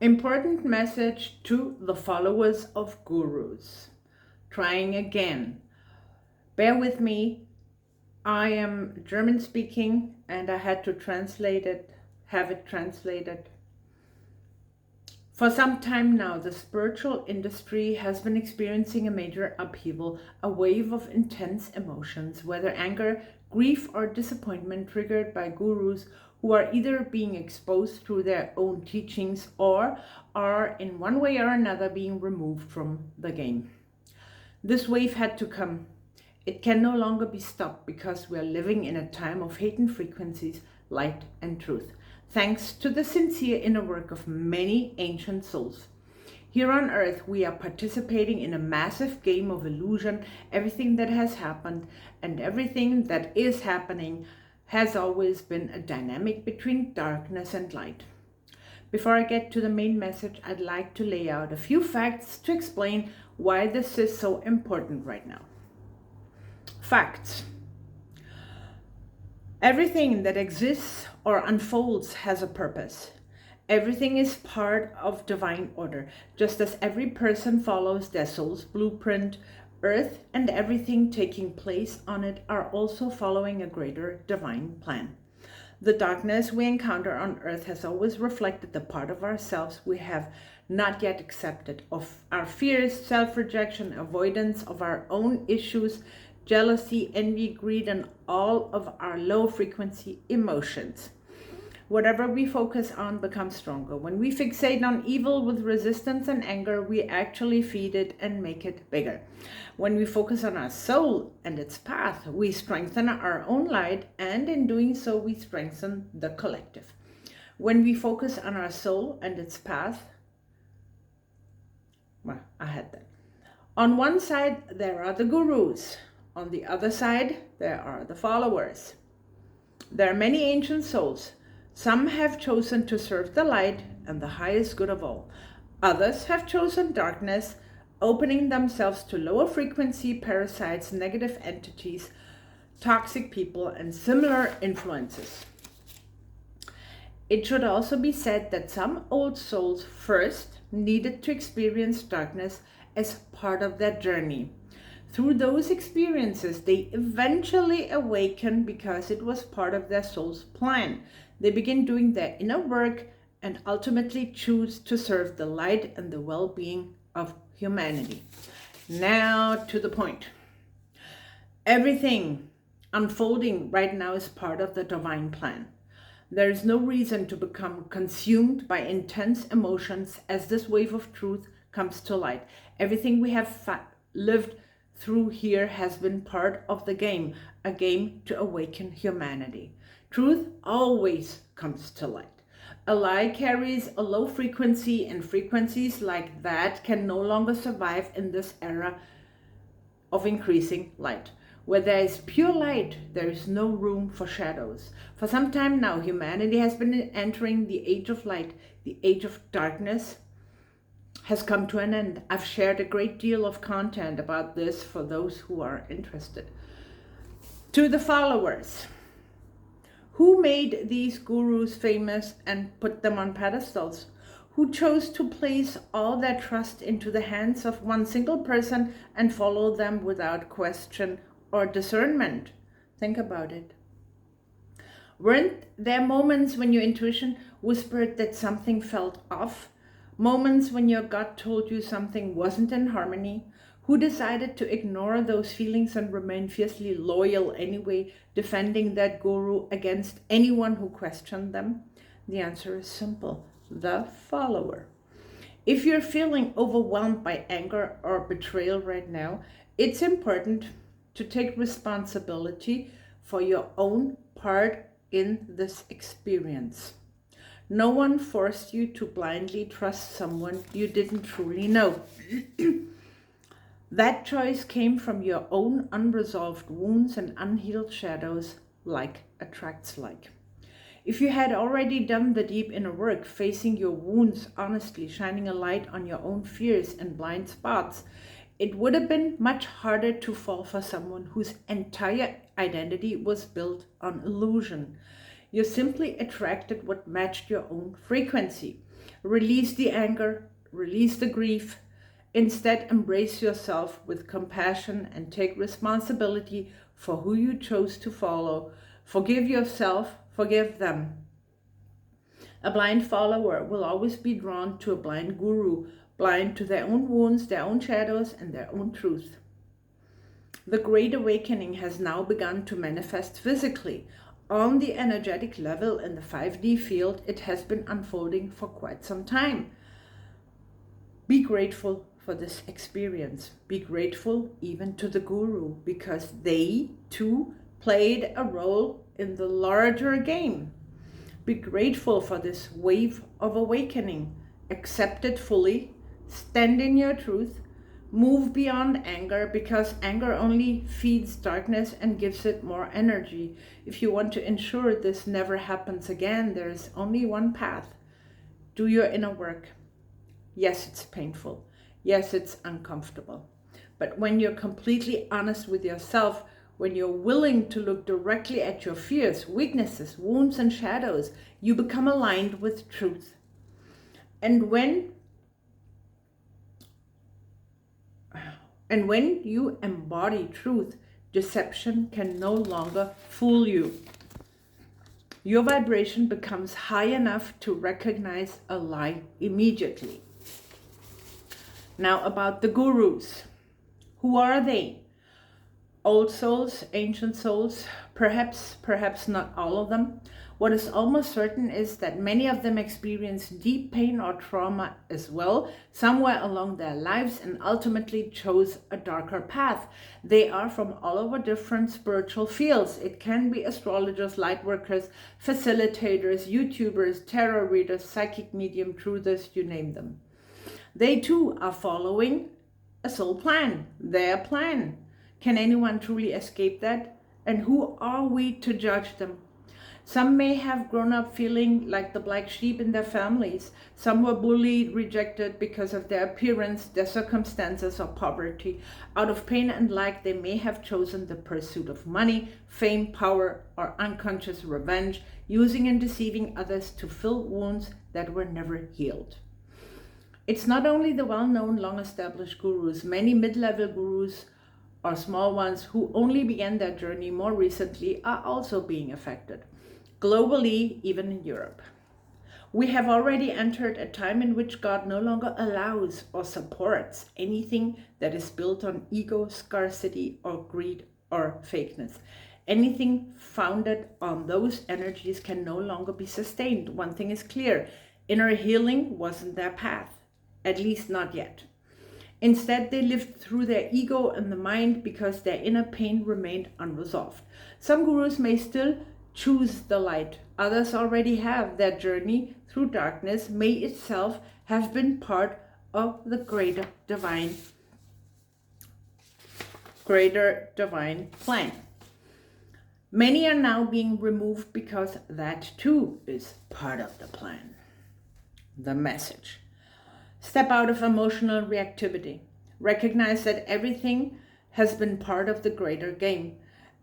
Important message to the followers of gurus. Trying again. Bear with me. I am German speaking and I had to have it translated. For some time now, the spiritual industry has been experiencing a major upheaval, a wave of intense emotions, whether anger, grief, or disappointment triggered by gurus who are either being exposed through their own teachings or are in one way or another being removed from the game. This wave had to come. It can no longer be stopped because we are living in a time of heightened frequencies, light and truth, thanks to the sincere inner work of many ancient souls. Here on Earth, we are participating in a massive game of illusion. Everything that has happened and everything that is happening has always been a dynamic between darkness and light. Before I get to the main message, I'd like to lay out a few facts to explain why this is so important right now. Facts. Everything that exists or unfolds has a purpose. Everything is part of divine order, just as every person follows their soul's blueprint. Earth and everything taking place on it are also following a greater divine plan. The darkness we encounter on Earth has always reflected the part of ourselves we have not yet accepted, of our fears, self-rejection, avoidance of our own issues, jealousy, envy, greed, and all of our low-frequency emotions. Whatever we focus on becomes stronger. When we fixate on evil with resistance and anger, we actually feed it and make it bigger. When we focus on our soul and its path, we strengthen our own light, and in doing so, we strengthen the collective. When we focus on our soul and its path, well, I had that. On one side, there are the gurus. On the other side, there are the followers. There are many ancient souls. Some have chosen to serve the light and the highest good of all. Others have chosen darkness, opening themselves to lower frequency parasites, negative entities, toxic people, and similar influences. It should also be said that some old souls first needed to experience darkness as part of their journey. Through those experiences, they eventually awaken because it was part of their soul's plan. They begin doing their inner work and ultimately choose to serve the light and the well-being of humanity. Now to the point. Everything unfolding right now is part of the divine plan. There is no reason to become consumed by intense emotions as this wave of truth comes to light. Everything we have lived through here has been part of the game, a game to awaken humanity. Truth always comes to light. A lie carries a low frequency, and frequencies like that can no longer survive in this era of increasing light. Where there is pure light, there is no room for shadows. For some time now, humanity has been entering the age of light. The age of darkness has come to an end. I've shared a great deal of content about this for those who are interested. To the followers, who made these gurus famous and put them on pedestals? Who chose to place all their trust into the hands of one single person and follow them without question or discernment? Think about it. Weren't there moments when your intuition whispered that something felt off? Moments when your gut told you something wasn't in harmony? Who decided to ignore those feelings and remain fiercely loyal anyway, defending that guru against anyone who questioned them? The answer is simple: the follower. If you're feeling overwhelmed by anger or betrayal right now, it's important to take responsibility for your own part in this experience. No one forced you to blindly trust someone you didn't truly know. That choice came from your own unresolved wounds and unhealed shadows. Like attracts like. If you had already done the deep inner work, facing your wounds honestly, shining a light on your own fears and blind spots, it would have been much harder to fall for someone whose entire identity was built on illusion. You simply attracted what matched your own frequency. Release the anger, release the grief. Instead, embrace yourself with compassion and take responsibility for who you chose to follow. Forgive yourself, forgive them. A blind follower will always be drawn to a blind guru, blind to their own wounds, their own shadows, and their own truth. The Great Awakening has now begun to manifest physically. On the energetic level in the 5D field, it has been unfolding for quite some time. Be grateful for this experience. Be grateful even to the guru, because they too played a role in the larger game. Be grateful for this wave of awakening. Accept it fully. Stand in your truth. Move beyond anger, because anger only feeds darkness and gives it more energy. If you want to ensure this never happens again, there is only one path. Do your inner work. Yes, it's painful. Yes, it's uncomfortable. But when you're completely honest with yourself, when you're willing to look directly at your fears, weaknesses, wounds, and shadows, you become aligned with truth. And when you embody truth, deception can no longer fool you. Your vibration becomes high enough to recognize a lie immediately. Now about the gurus. Who are they? Old souls, ancient souls, perhaps not all of them. What is almost certain is that many of them experience deep pain or trauma as well, somewhere along their lives, and ultimately chose a darker path. They are from all over different spiritual fields. It can be astrologers, light workers, facilitators, YouTubers, tarot readers, psychic medium, truthers, you name them. They too are following a soul plan, their plan. Can anyone truly escape that? And who are we to judge them? Some may have grown up feeling like the black sheep in their families. Some were bullied, rejected because of their appearance, their circumstances, or poverty. Out of pain and lack, they may have chosen the pursuit of money, fame, power, or unconscious revenge, using and deceiving others to fill wounds that were never healed. It's not only the well-known, long-established gurus. Many mid-level gurus or small ones who only began their journey more recently are also being affected. Globally, even in Europe. We have already entered a time in which God no longer allows or supports anything that is built on ego, scarcity, or greed, or fakeness. Anything founded on those energies can no longer be sustained. One thing is clear, inner healing wasn't their path, at least not yet. Instead, they lived through their ego and the mind because their inner pain remained unresolved. Some gurus may still choose the light. Others already have. Their journey through darkness may itself have been part of the greater divine plan. Many are now being removed because that too is part of the plan. The message. Step out of emotional reactivity. Recognize that everything has been part of the greater game.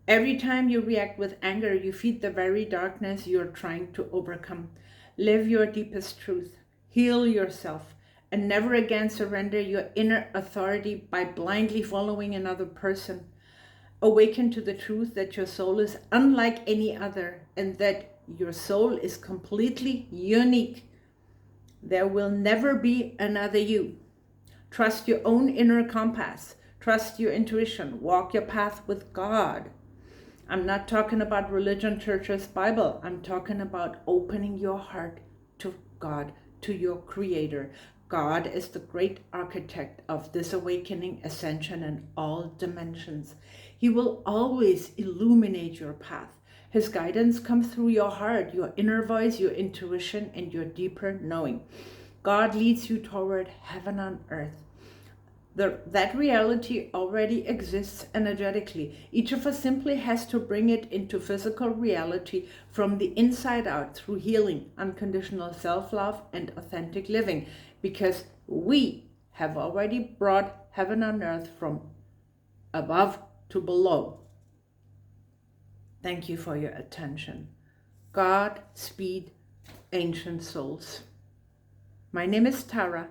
Every time you react with anger, you feed the very darkness you're trying to overcome. Live your deepest truth. Heal yourself. And never again surrender your inner authority by blindly following another person. Awaken to the truth that your soul is unlike any other and that your soul is completely unique. There will never be another you. Trust your own inner compass. Trust your intuition. Walk your path with God. I'm not talking about religion, churches, Bible. I'm talking about opening your heart to God, to your Creator. God is the great architect of this awakening, ascension, and all dimensions. He will always illuminate your path. His guidance comes through your heart, your inner voice, your intuition, and your deeper knowing. God leads you toward heaven on earth. That reality already exists energetically. Each of us simply has to bring it into physical reality from the inside out through healing, unconditional self-love, and authentic living, because we have already brought heaven on earth from above to below. Thank you for your attention. God speed, ancient souls. My name is Tara,